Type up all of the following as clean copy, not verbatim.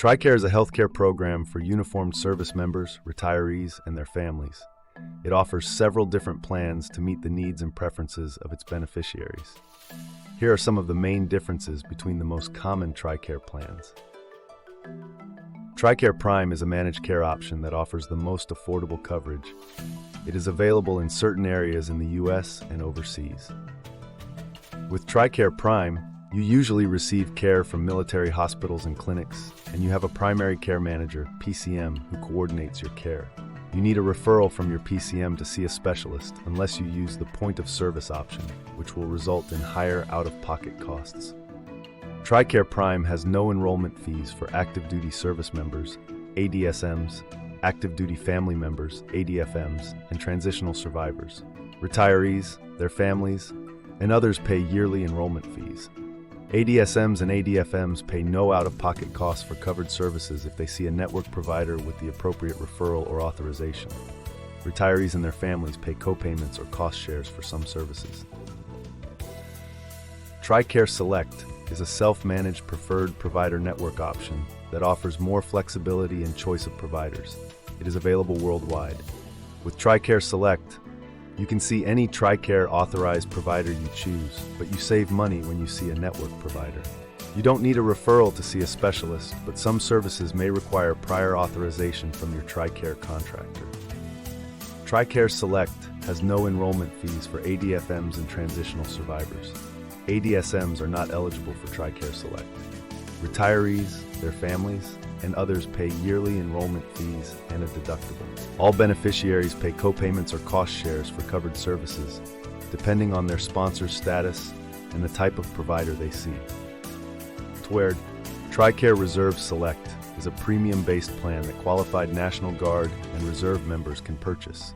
TRICARE is a healthcare program for uniformed service members, retirees, and their families. It offers several different plans to meet the needs and preferences of its beneficiaries. Here are some of the main differences between the most common TRICARE plans. TRICARE Prime is a managed care option that offers the most affordable coverage. It is available in certain areas in the U.S. and overseas. With TRICARE Prime, you usually receive care from military hospitals and clinics, and you have a primary care manager, PCM, who coordinates your care. You need a referral from your PCM to see a specialist unless you use the point-of-service option, which will result in higher out-of-pocket costs. TRICARE Prime has no enrollment fees for active duty service members, ADSMs, active duty family members, ADFMs, and transitional survivors. Retirees, their families, and others pay yearly enrollment fees. ADSMs and ADFMs pay no out-of-pocket costs for covered services if they see a network provider with the appropriate referral or authorization. Retirees and their families pay co-payments or cost shares for some services. TRICARE Select is a self-managed preferred provider network option that offers more flexibility and choice of providers. It is available worldwide. With TRICARE Select, you can see any TRICARE authorized provider you choose, but you save money when you see a network provider. You don't need a referral to see a specialist, but some services may require prior authorization from your TRICARE contractor. TRICARE Select has no enrollment fees for ADFMs and transitional survivors. ADSMs are not eligible for TRICARE Select. Retirees, their families, and others pay yearly enrollment fees and a deductible. All beneficiaries pay co-payments or cost shares for covered services, depending on their sponsor's status and the type of provider they see. TRICARE Reserve Select is a premium-based plan that qualified National Guard and Reserve members can purchase.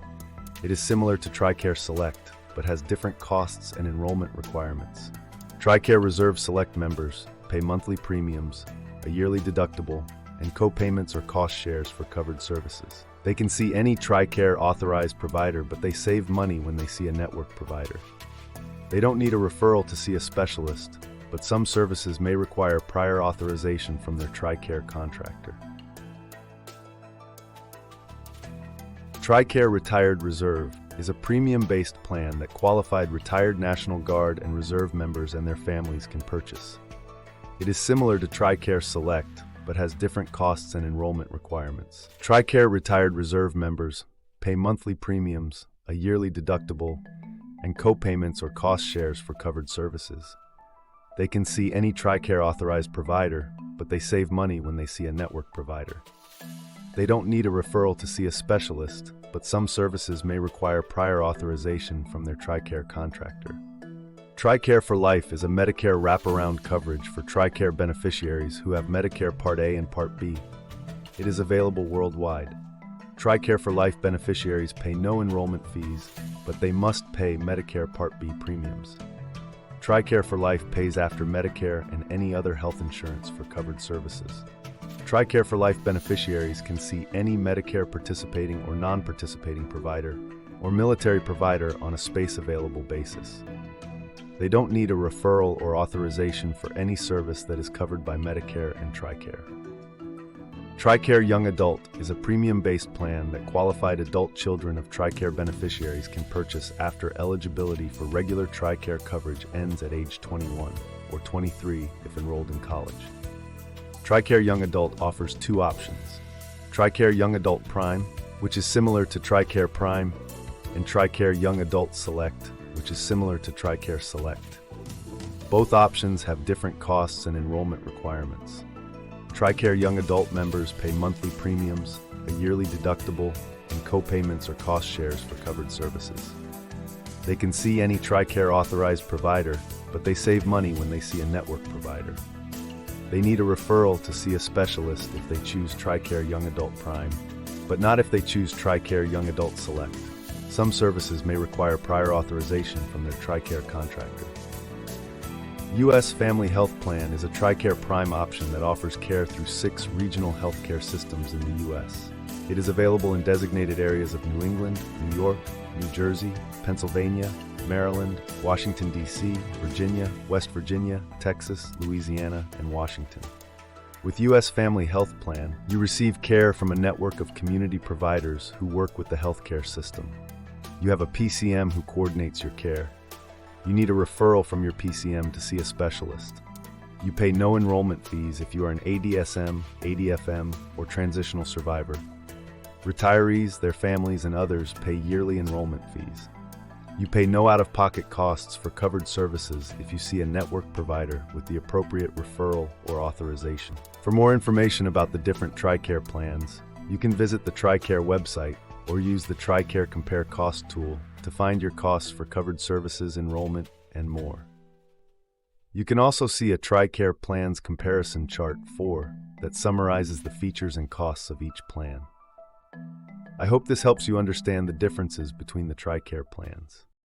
It is similar to TRICARE Select, but has different costs and enrollment requirements. TRICARE Reserve Select members pay monthly premiums, a yearly deductible, and co-payments or cost shares for covered services. They can see any TRICARE authorized provider, but they save money when they see a network provider. They don't need a referral to see a specialist, but some services may require prior authorization from their TRICARE contractor. TRICARE Retired Reserve is a premium-based plan that qualified retired National Guard and Reserve members and their families can purchase. It is similar to TRICARE Select, but has different costs and enrollment requirements. TRICARE Retired Reserve members pay monthly premiums, a yearly deductible, and co-payments or cost shares for covered services. They can see any TRICARE authorized provider, but they save money when they see a network provider. They don't need a referral to see a specialist, but some services may require prior authorization from their TRICARE contractor. TRICARE for Life is a Medicare wraparound coverage for TRICARE beneficiaries who have Medicare Part A and Part B. It is available worldwide. TRICARE for Life beneficiaries pay no enrollment fees, but they must pay Medicare Part B premiums. TRICARE for Life pays after Medicare and any other health insurance for covered services. TRICARE for Life beneficiaries can see any Medicare participating or non-participating provider or military provider on a space-available basis. They don't need a referral or authorization for any service that is covered by Medicare and TRICARE. TRICARE Young Adult is a premium-based plan that qualified adult children of TRICARE beneficiaries can purchase after eligibility for regular TRICARE coverage ends at age 21 or 23 if enrolled in college. TRICARE Young Adult offers two options: TRICARE Young Adult Prime, which is similar to TRICARE Prime, and TRICARE Young Adult Select, which is similar to TRICARE Select. Both options have different costs and enrollment requirements. TRICARE Young Adult members pay monthly premiums, a yearly deductible, and co-payments or cost shares for covered services. They can see any TRICARE authorized provider, but they save money when they see a network provider. They need a referral to see a specialist if they choose TRICARE Young Adult Prime, but not if they choose TRICARE Young Adult Select. Some services may require prior authorization from their TRICARE contractor. U.S. Family Health Plan is a TRICARE Prime option that offers care through 6 regional healthcare systems in the U.S. It is available in designated areas of New England, New York, New Jersey, Pennsylvania, Maryland, Washington, D.C., Virginia, West Virginia, Texas, Louisiana, and Washington. With U.S. Family Health Plan, you receive care from a network of community providers who work with the healthcare system. You have a PCM who coordinates your care. You need a referral from your PCM to see a specialist. You pay no enrollment fees if you are an ADSM, ADFM, or transitional survivor. Retirees, their families, and others pay yearly enrollment fees. You pay no out-of-pocket costs for covered services if you see a network provider with the appropriate referral or authorization. For more information about the different TRICARE plans, you can visit the TRICARE website or use the TRICARE Compare Cost tool to find your costs for covered services, enrollment, and more. You can also see a TRICARE Plans Comparison Chart 4 that summarizes the features and costs of each plan. I hope this helps you understand the differences between the TRICARE plans.